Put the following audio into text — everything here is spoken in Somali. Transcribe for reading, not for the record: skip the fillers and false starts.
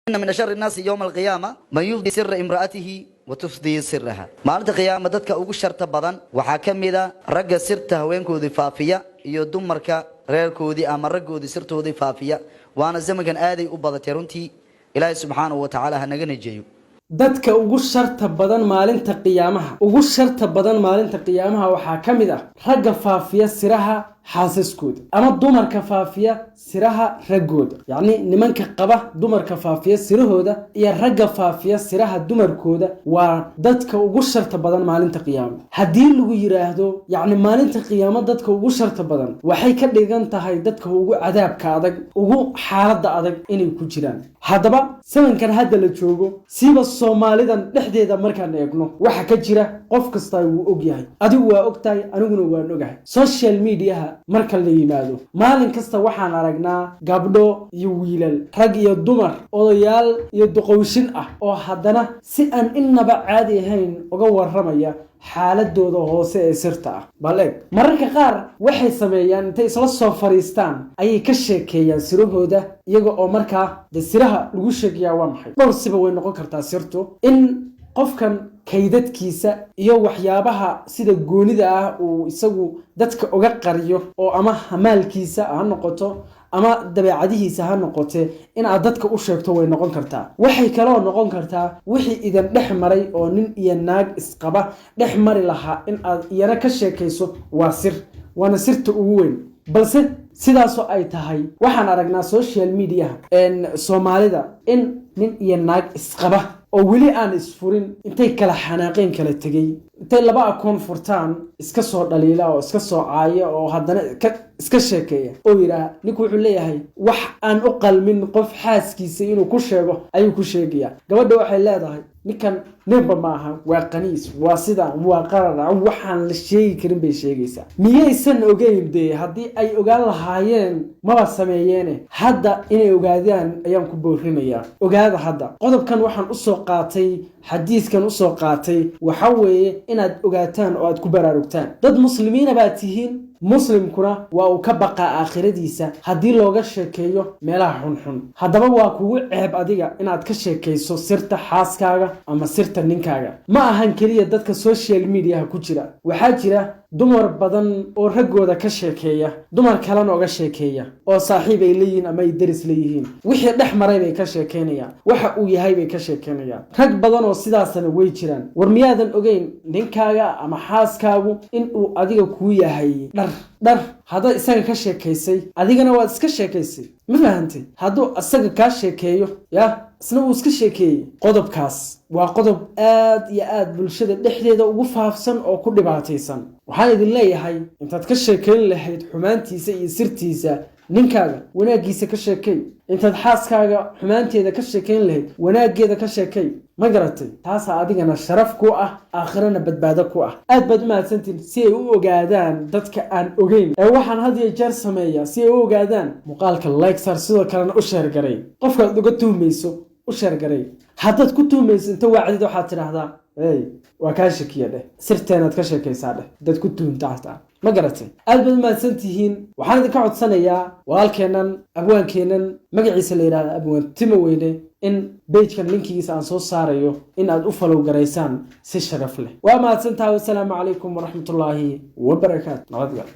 إن من شر الناس يوم القيامة من يفضي سر امرأته وتفضي سرها. مالت قيامة دتك ugu sharta badan waxa kamida ragga sirta haweenkoodii faafiya iyo dumarka reerkoodii ama raggoodii sirtoodii faafiya waana zamankan aaday u badatay runtii Ilaahay subhanahu wa ta'ala hanaga najeeyo. dadka ugu sharta badan maalinta qiyaamaha waxa kamid ah ragga faafiya siraha xaasaskooda ama dumarka faafiya siraha raggooda yani nimanka qaba dumarka faafiya sirahooda iyo ragga faafiya siraha dumarkooda waa dadka ugu sharta badan maalinta qiyaamaha hadii lagu yiraahdo yani maalinta qiyaamaha dadka ugu sharta badan waxay ka dhigan tahay dadka ugu cadaabka adag ugu xaaladda adag inay ku jiraan hadaba samankan hadda la joogo siba Soomaalidan dhexdeeda markaan eegno waxa ka jira qof kasta uu og yahay adigu waa ogtahay aniguna waan ogahay social media marka la yimaado maalin kasta waxaan aragnaa gabdho iyo wiilal rag iyo dumar odayaal iyo duqowshin ah oo haddana si aan innaba caadi ahayn uga waramaya xaaladooda hoose ee sirta ah baleeg mararka qaar waxay sameeyaan intay isla soo fariistaan ayay ka sheekeeyaan sirahooda iyaga oo markaa siraha lagu sheegayaa waa maxay dhowr siba way noqon kartaa sirtu in qofkan kaydadkiisa iyo waxyaabaha sida goonida ah uu isagu dadka uga qariyo oo ama hamaalkiisa ha noqoto ama dabeecadihiisa ha noqote in aad dadka u sheegto way noqon kartaa waxay kale oo noqon kartaa wixii idan dhex maray oo nin iyo naag isqaba dhex mari lahaa in aad iyana ka sheekayso waa sir waana sirta ugu weyn balse sidaasoo ay tahay waxaan aragnaa social media Soomaalida in nin iyo naag isqaba oo weli aan isfurin intay kala xanaaqeen kala tagay intay laba akoon furtaan iska soo dhaliila oo iska soo caaya oo haddana iska sheekeeya oo yiraahdo ninku wuxuu leeyahay wax aan u qalmin qof xaaskiisa inuu ku sheego ayuu ku sheegaya gabadha waxay leedahay ninkan neeba maaha waa qaniis waa sida waa qarara waxaan la sheegi karin bay sheegaysaa miyaysan ogeyn de haddii ay ogaan lahaayeen maba sameeyeen hadda inay ogaadaan ayaan ku boorinayaa ogaada hadda qodobkan waxaan u soo qaatay xadiiskan u soo qaatay waxa weeye inaad ogaataan oo aad ku baraarugtaan dad muslimiina baa tihiin muslimkuna waa uu ka baqa aakhiradiisa haddii looga sheekeeyo meelaha xunxun haddaba waa kugu ceeb adiga inaad ka sheekayso sirta xaaskaaga ama sirta ninkaaga ma ahan kaliya dadka social media ku jira waxaa jira dumar badan oo raggooda ka sheekeeya dumar kalena uga sheekeeya oo saaxiib ay leeyihiin ama ay daris leeyihiin wixii dhex maray bay ka sheekeynayaan waxa uu yahay bay ka sheekeynayaan rag badan oo sidaasna way jiraan war miyaadan ogeyn ninkaaga ama xaaskaagu in uu adiga ku yahay dhar hada isaga ka sheekaysay adigana waad iska sheekaysay ma fahantay hadduu asaga ka sheekeeyo isna uu iska sheekeeyay qodobkaas waa qodob aad iyo aad bulshada dhexdeeda ugu faafsan oo ku dhibaataysan waxaan idin leeyahay intaad ka sheekeyn lahayd xumaantiisa iyo sirtiisa ninkaaga wanaagiisa ka sheekay intaad xaaskaaga xumaanteeda ka sheekeyn lahayd wanaageeda ka sheekay ma garatay taas adigana sharaf ku ah aakhirana badbaado ku ah aad baad mahadsantiin si ay u ogaadaan dadka aan ogeyn ee waxaan had iyo jeer sameeyaa si ay u ogaadaan muuqaalka like sar sidoo kalena u share garay qofkaad uga tuhmayso u share garay haddaad ku tuhmayso inta wacdid waxaad tidhaahdaa waa kaa shakiya dheh sirteenaad ka sheekaysaa dheh dad ku tuhunta xataa ma garatay aad baad mahadsantihiin waxaan idinka codsanayaa walaalkeennan abwaankeennan magaciisa la yidhahda abwaan Timo Weyne in page-kan linkigiisa aan soo saarayo in aad u follow garaysaan si sharaf leh waa mahadsantahay wassalaamu calaykum waraxmatullaahi wabarakaatu nabadgelyo